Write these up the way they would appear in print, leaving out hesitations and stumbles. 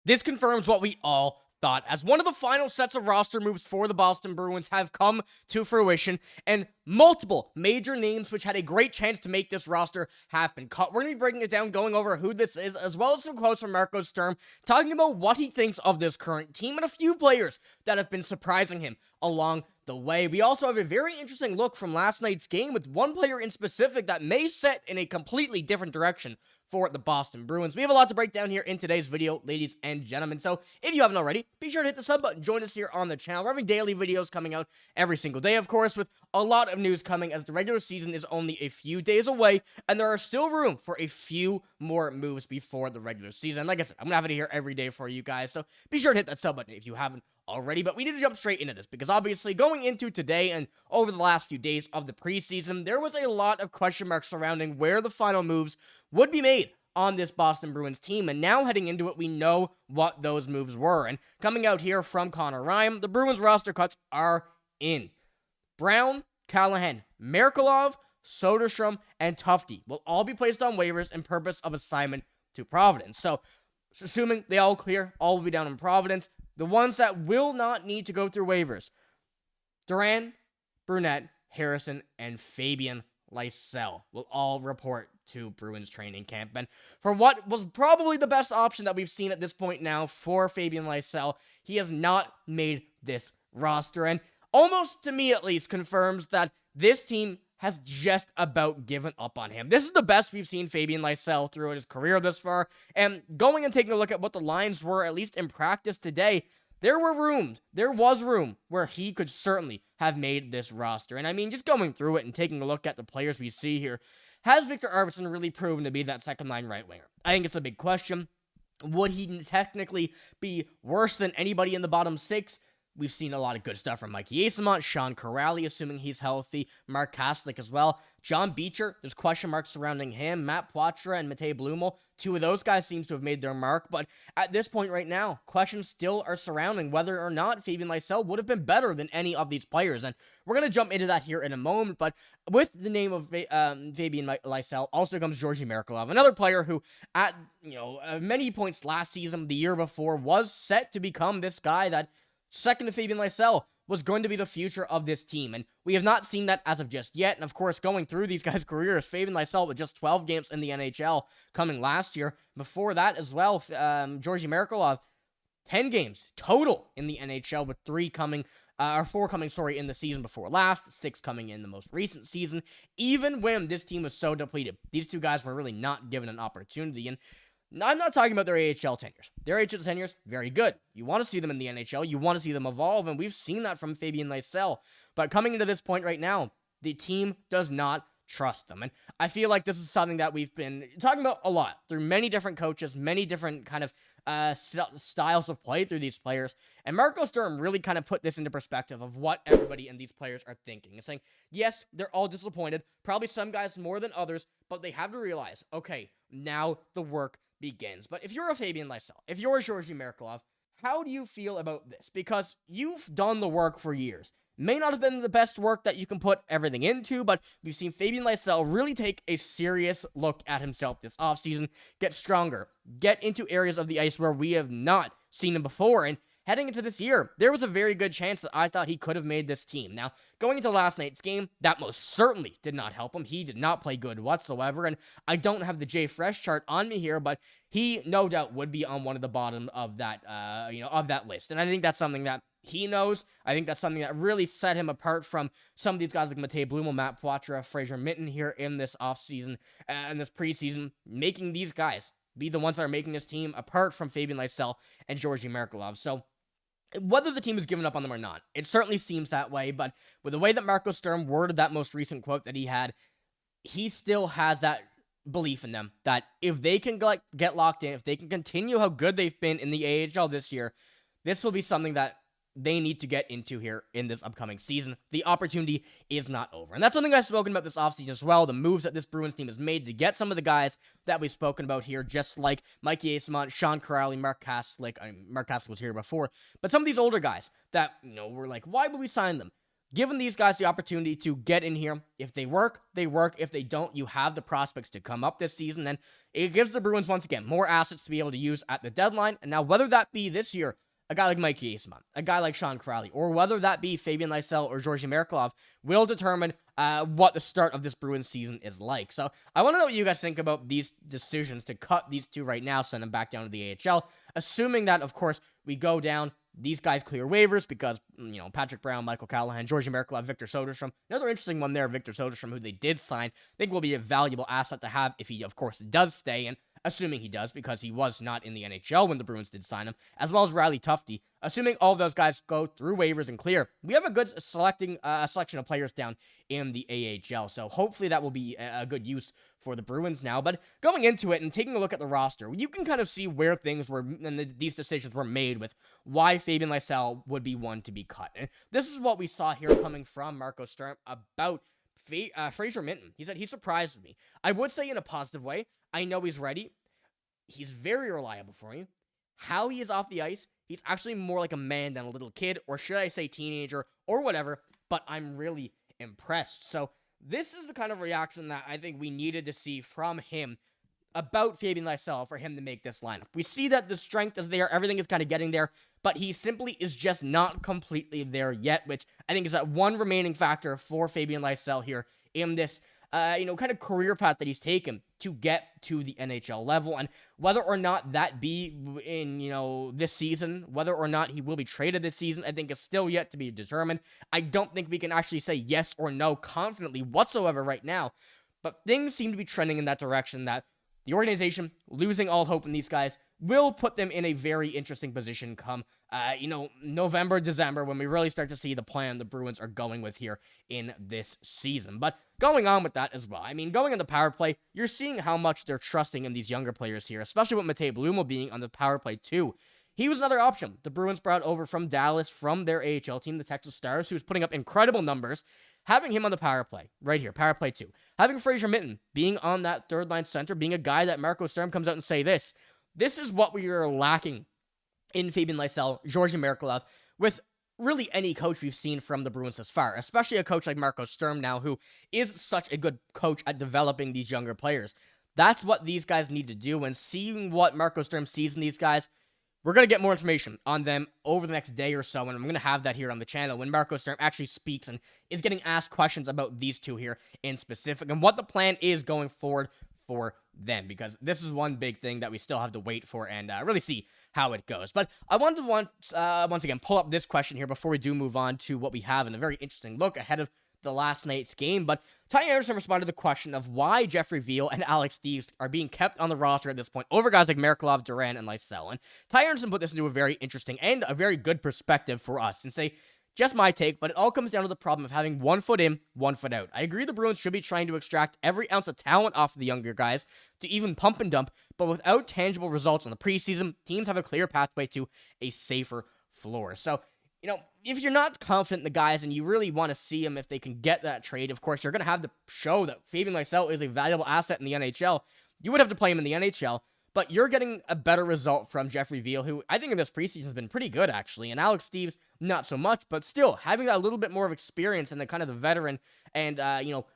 This confirms what we all thought, as one of the final sets of roster moves for the Boston Bruins have come to fruition, and multiple major names which had a great chance to make this roster have been cut. We're going to be breaking it down, going over who this is, as well as some quotes from Marco Sturm, talking about what he thinks of this current team, and a few players that have been surprising him along the way. We also have a very interesting look from last night's game with one player in specific that may set in a completely different direction for the Boston Bruins. We have a lot to break down here in today's video, ladies and gentlemen. So if you haven't already, be sure to hit the sub button. Join us here on the channel. We're having daily videos coming out every single day, of course, with a lot of news coming as the regular season is only a few days away, and there are still room for a few more moves before the regular season. Like I said, I'm going to have it here every day for you guys, so be sure to hit that sub button if you haven't already. But we need to jump straight into this, because obviously going into today and over the last few days of the preseason, there was a lot of question marks surrounding where the final moves would be made on this Boston Bruins team, and now heading into it, we know what those moves were. And coming out here from Connor Ryan, the Bruins roster cuts are in. Brown, Callahan, Merkulov, Soderstrom, and Tufte will all be placed on waivers in purpose of assignment to Providence. So, assuming they all clear, all will be down in Providence. The ones that will not need to go through waivers: Duran, Brunette, Harrison, and Fabian Lysell will all report to Bruins training camp. And for what was probably the best option that we've seen at this point now for Fabian Lysell, he has not made this roster, and almost, to me at least, confirms that this team has just about given up on him. This is the best we've seen Fabian Lysell throughout his career this far, and going and taking a look at what the lines were, at least in practice today, there was room where he could certainly have made this roster. And I mean, just going through it and taking a look at the players we see here, has Victor Arvidsson really proven to be that second-line right winger? I think it's a big question. Would he technically be worse than anybody in the bottom six? We've seen a lot of good stuff from Mikey Eyssimont, Sean Corrali, assuming he's healthy, Mark Kastlik as well. John Beecher, there's question marks surrounding him. Matt Poitras and Matej Blumel, two of those guys seems to have made their mark. But at this point right now, questions still are surrounding whether or not Fabian Lysell would have been better than any of these players. And we're going to jump into that here in a moment. But with the name of Fabian Lysell also comes Georgii Merkulov, another player who at many points last season, the year before, was set to become this guy that, second to Fabian Lysell, was going to be the future of this team. And we have not seen that as of just yet. And of course, going through these guys' careers, Fabian Lysell with just 12 games in the NHL coming last year. Before that as well, Georgii Merkulov, 10 games total in the NHL, with 4 coming, in the season before last, 6 coming in the most recent season. Even when this team was so depleted, these two guys were really not given an opportunity. And I'm not talking about their AHL tenures. Their AHL tenures, very good. You want to see them in the NHL. You want to see them evolve, and we've seen that from Fabian Lysell. But coming into this point right now, the team does not trust them. And I feel like this is something that we've been talking about a lot through many different coaches, many different kind of styles of play through these players. And Marco Sturm really kind of put this into perspective of what everybody and these players are thinking. And saying, yes, they're all disappointed. Probably some guys more than others, but they have to realize, okay, now the work begins. But if you're a Fabian Lysell, if you're a Georgii Merkulov, how do you feel about this? Because you've done the work for years. May not have been the best work that you can put everything into, but we've seen Fabian Lysell really take a serious look at himself this offseason, get stronger, get into areas of the ice where we have not seen him before. And heading into this year, there was a very good chance that I thought he could have made this team. Now, going into last night's game, that most certainly did not help him. He did not play good whatsoever, and I don't have the J Fresh chart on me here, but he no doubt would be on one of the bottom of that, of that list. And I think that's something that he knows. I think that's something that really set him apart from some of these guys like Matej Blumel, Matt Poitras, Fraser Minten here in this offseason and this preseason, making these guys be the ones that are making this team apart from Fabian Lysell and Georgii Merkulov. So whether the team has given up on them or not, it certainly seems that way, but with the way that Marco Sturm worded that most recent quote that he had, he still has that belief in them that if they can get locked in, if they can continue how good they've been in the AHL this year, this will be something that they need to get into here in this upcoming season. The opportunity is not over. And that's something I've spoken about this offseason as well, the moves that this Bruins team has made to get some of the guys that we've spoken about here, just like Mikey Eyssimont, Sean Corrali, Mark Kastlik. Mark Kastlik was here before. But some of these older guys that, we're like, why would we sign them? giving these guys the opportunity to get in here. If they work, they work. If they don't, you have the prospects to come up this season. And it gives the Bruins, once again, more assets to be able to use at the deadline. And now, whether that be this year, a guy like Mike Yasman, a guy like Sean Crowley, or whether that be Fabian Lysell or Georgii Merkulov, will determine what the start of this Bruins season is like. So I want to know what you guys think about these decisions to cut these two right now, send them back down to the AHL, assuming that, of course, we go down. These guys clear waivers because, Patrick Brown, Michael Callahan, Georgii Merkulov, Victor Soderstrom. Another interesting one there, Victor Soderstrom, who they did sign. I think will be a valuable asset to have if he, of course, does stay, and assuming he does, because he was not in the NHL when the Bruins did sign him, as well as Riley Tufte. Assuming all of those guys go through waivers and clear, we have a good selection of players down in the AHL. So hopefully that will be a good use for the Bruins now. But going into it and taking a look at the roster, you can kind of see where things were and these decisions were made with why Fabian Lysell would be one to be cut. And this is what we saw here coming from Marco Sturm about Fraser Minten. He said, he surprised me. I would say in a positive way. I know he's ready. He's very reliable for you. How he is off the ice, he's actually more like a man than a little kid, or should I say teenager, or whatever, but I'm really impressed. So this is the kind of reaction that I think we needed to see from him about Fabian Lysell for him to make this lineup. We see that the strength is there, everything is kind of getting there, but he simply is just not completely there yet, which I think is that one remaining factor for Fabian Lysell here in this kind of career path that he's taken to get to the NHL level. And whether or not that be in, this season, whether or not he will be traded this season, I think is still yet to be determined. I don't think we can actually say yes or no confidently whatsoever right now, but things seem to be trending in that direction that the organization, losing all hope in these guys, will put them in a very interesting position come, November, December, when we really start to see the plan the Bruins are going with here in this season. But going on with that as well, going on the power play, you're seeing how much they're trusting in these younger players here, especially with Matej Blumel being on the power play too. He was another option the Bruins brought over from Dallas, from their AHL team, the Texas Stars, who was putting up incredible numbers. Having him on the power play, right here, power play 2. Having Fraser Minten being on that third-line center, being a guy that Marco Sturm comes out and say this is what we are lacking in Fabian Lysell, Georgii Merkulov, with really any coach we've seen from the Bruins thus far, especially a coach like Marco Sturm now, who is such a good coach at developing these younger players. That's what these guys need to do, and seeing what Marco Sturm sees in these guys, we're going to get more information on them over the next day or so, and I'm going to have that here on the channel when Marco Sturm actually speaks and is getting asked questions about these two here in specific and what the plan is going forward for them, because this is one big thing that we still have to wait for and really see how it goes. But I wanted to once again pull up this question here before we do move on to what we have in a very interesting look ahead of the last night's game. But Ty Anderson responded to the question of why Jeffrey Veal and Alex Steeves are being kept on the roster at this point over guys like Merkulov, Duran, and Lysell. And Ty Anderson put this into a very interesting and a very good perspective for us and say, just my take, but it all comes down to the problem of having 1 foot in, 1 foot out. I agree the Bruins should be trying to extract every ounce of talent off of the younger guys to even pump and dump, but without tangible results in the preseason, teams have a clear pathway to a safer floor. So, if you're not confident in the guys and you really want to see them if they can get that trade, of course, you're going to have to show that Fabian Lysell is a valuable asset in the NHL. You would have to play him in the NHL, but you're getting a better result from Jeffrey Veal, who I think in this preseason has been pretty good, actually, and Alex Steeves, not so much, but still, having that little bit more of experience and the kind of the veteran and,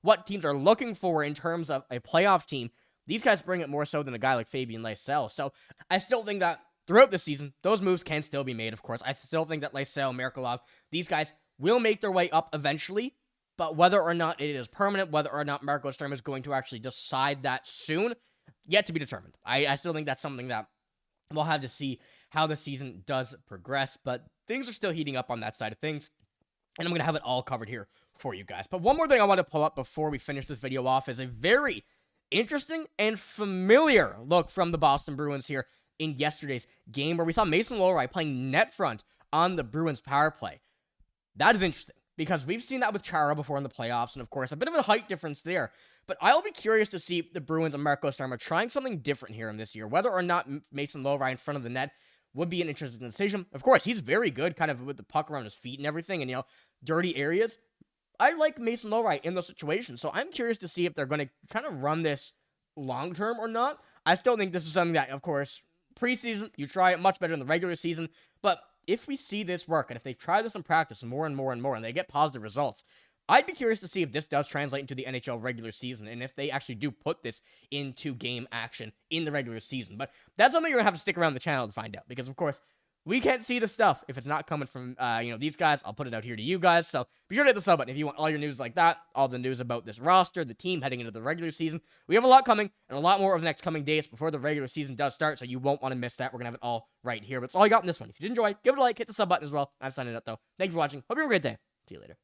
what teams are looking for in terms of a playoff team, these guys bring it more so than a guy like Fabian Lysell. So I still think that throughout the season, those moves can still be made, of course. I still think that Lysell, Merkulov, these guys will make their way up eventually, but whether or not it is permanent, whether or not Marco Sturm is going to actually decide that soon, yet to be determined. I still think that's something that we'll have to see how the season does progress, but things are still heating up on that side of things, and I'm going to have it all covered here for you guys. But one more thing I want to pull up before we finish this video off is a very interesting and familiar look from the Boston Bruins here in yesterday's game, where we saw Mason Lohrei playing net front on the Bruins power play. That is interesting, because we've seen that with Chara before in the playoffs, and of course, a bit of a height difference there. But I'll be curious to see if the Bruins and Marco Sturm are trying something different here in this year. Whether or not Mason Lohrei in front of the net would be an interesting decision. Of course, he's very good kind of with the puck around his feet and everything, and, dirty areas. I like Mason Lohrei in those situations, so I'm curious to see if they're going to kind of run this long-term or not. I still think this is something that, of course, preseason, you try it much better in the regular season, but if we see this work, and if they try this in practice more and more and more, and they get positive results, I'd be curious to see if this does translate into the NHL regular season, and if they actually do put this into game action in the regular season. But that's something you're going to have to stick around the channel to find out, because, of course, we can't see the stuff if it's not coming from, these guys. I'll put it out here to you guys, so be sure to hit the sub button if you want all your news like that, all the news about this roster, the team heading into the regular season. We have a lot coming, and a lot more over the next coming days before the regular season does start, so you won't want to miss that. We're going to have it all right here, but it's all I got in this one. If you did enjoy, give it a like, hit the sub button as well. I'm signing up, though. Thank you for watching. Hope you have a great day. See you later.